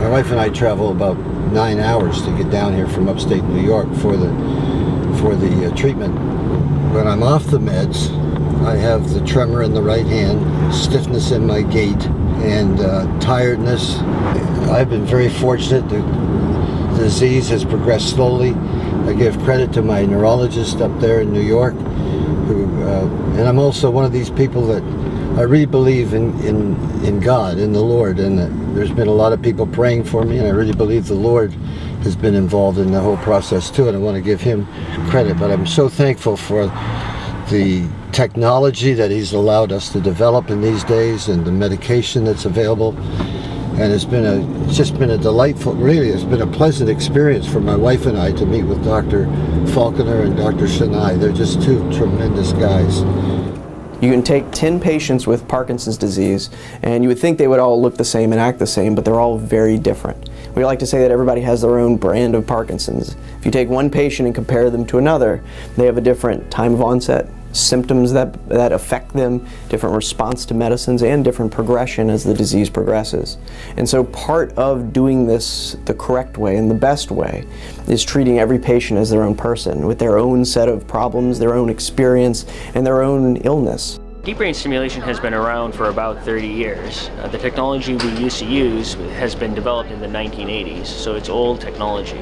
My wife and I travel about 9 hours to get down here from upstate New York for the treatment. When I'm off the meds, I have the tremor in the right hand, stiffness in my gait, and tiredness. I've been very fortunate. The disease has progressed slowly. I give credit to my neurologist up there in New York, and I'm also one of these people that I really believe in God, in the Lord, and there's been a lot of people praying for me, and I really believe the Lord has been involved in the whole process too, and I want to give him credit. But I'm so thankful for the technology that he's allowed us to develop in these days, and the medication that's available. And it's just been a delightful, really, it's been a pleasant experience for my wife and I to meet with Dr. Falconer and Dr. Sinai. They're just two tremendous guys. You can take 10 patients with Parkinson's disease, and you would think they would all look the same and act the same, but they're all very different. We like to say that everybody has their own brand of Parkinson's. If you take one patient and compare them to another, they have a different time of onset, symptoms that affect them, different response to medicines, and different progression as the disease progresses. And so part of doing this the correct way and the best way is treating every patient as their own person with their own set of problems, their own experience, and their own illness. Deep brain stimulation has been around for about 30 years. The technology we used to use has been developed in the 1980s, so it's old technology.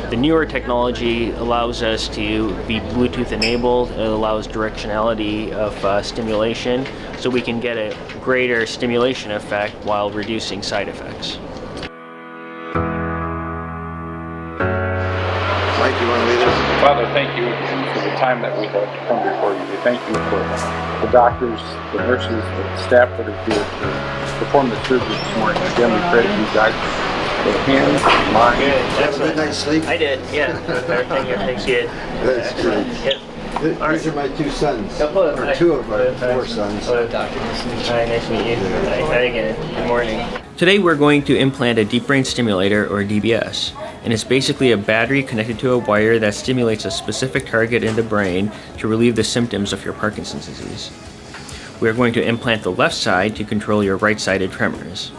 The newer technology allows us to be Bluetooth enabled. It allows directionality of stimulation, so we can get a greater stimulation effect while reducing side effects. Mike, you want to lead us? Father, thank you again for the time that we have to come before you. We thank you for the doctors, the nurses, the staff that are here to perform the surgery this morning. Again, we pray that you guide the hands, mind. Did you have a good night's sleep? I did, yeah. Everything's good. That's good. Yep. These are my two sons, Hello. or two of our four sons. Hello, doctor. Hi, nice to meet you. Hi again. Good morning. Today we're going to implant a deep brain stimulator, or DBS, and it's basically a battery connected to a wire that stimulates a specific target in the brain to relieve the symptoms of your Parkinson's disease. We're going to implant the left side to control your right-sided tremors.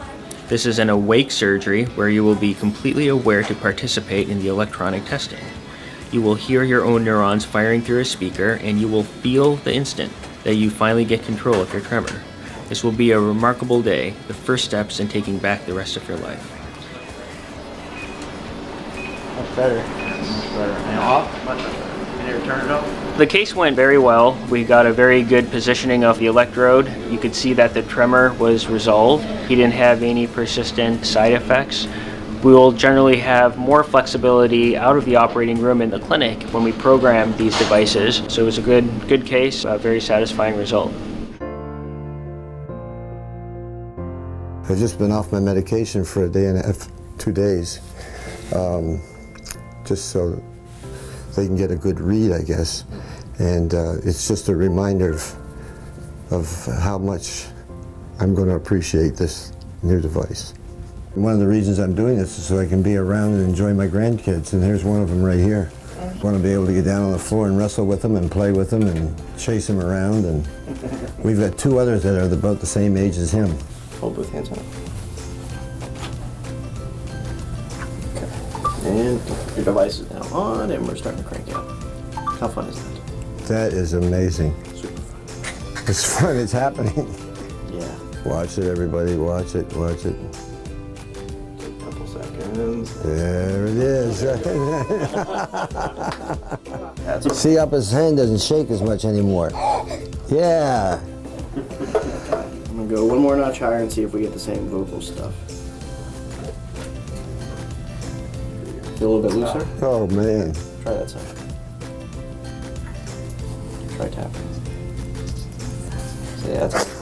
This is an awake surgery where you will be completely aware to participate in the electronic testing. You will hear your own neurons firing through a speaker, and you will feel the instant that you finally get control of your tremor. This will be a remarkable day, the first steps in taking back the rest of your life. Much better. Much better. And off? Much better. Can you turn it off? The case went very well. We got a very good positioning of the electrode. You could see that the tremor was resolved. He didn't have any persistent side effects. We will generally have more flexibility out of the operating room in the clinic when we program these devices. So it was a good case, a very satisfying result. I've just been off my medication for a day and a half, 2 days, just so they can get a good read, I guess. And it's just a reminder of how much I'm going to appreciate this new device. One of the reasons I'm doing this is so I can be around and enjoy my grandkids, and here's one of them right here. I want to be able to get down on the floor and wrestle with them and play with them and chase them around. And we've got two others that are about the same age as him. Hold both hands on it. Okay. And your device is now on, and we're starting to crank out. How fun is that? That is amazing. Super fun. It's fun, it's happening. Yeah. Watch it, everybody, watch it, watch it. A couple seconds. There it is. That's See, up his hand doesn't shake as much anymore. Yeah. I'm gonna go one more notch higher and see if we get the same vocal stuff. Feel a little bit looser? Oh, man. Try that side. Try tapping. So yeah, that's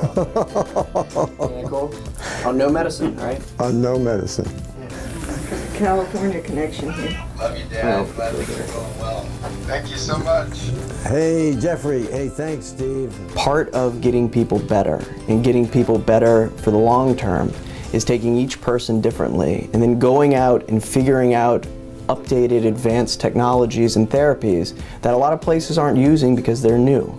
cool. On no medicine, right? On no medicine. California connection here. Love you, Dad. Glad things are going well. Thank you so much. Hey, Jeffrey. Hey, thanks, Steve. Part of getting people better and getting people better for the long term is taking each person differently and then going out and figuring out updated advanced technologies and therapies that a lot of places aren't using because they're new.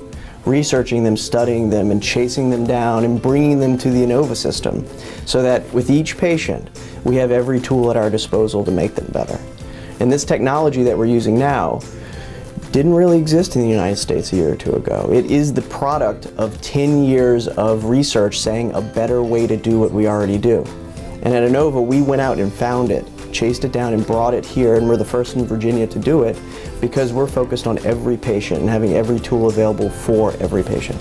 researching them, studying them, and chasing them down and bringing them to the Inova system so that with each patient, we have every tool at our disposal to make them better. And this technology that we're using now didn't really exist in the United States a year or two ago. It is the product of 10 years of research saying a better way to do what we already do. And at Inova, we went out and found it, chased it down and brought it here, and we're the first in Virginia to do it because we're focused on every patient and having every tool available for every patient.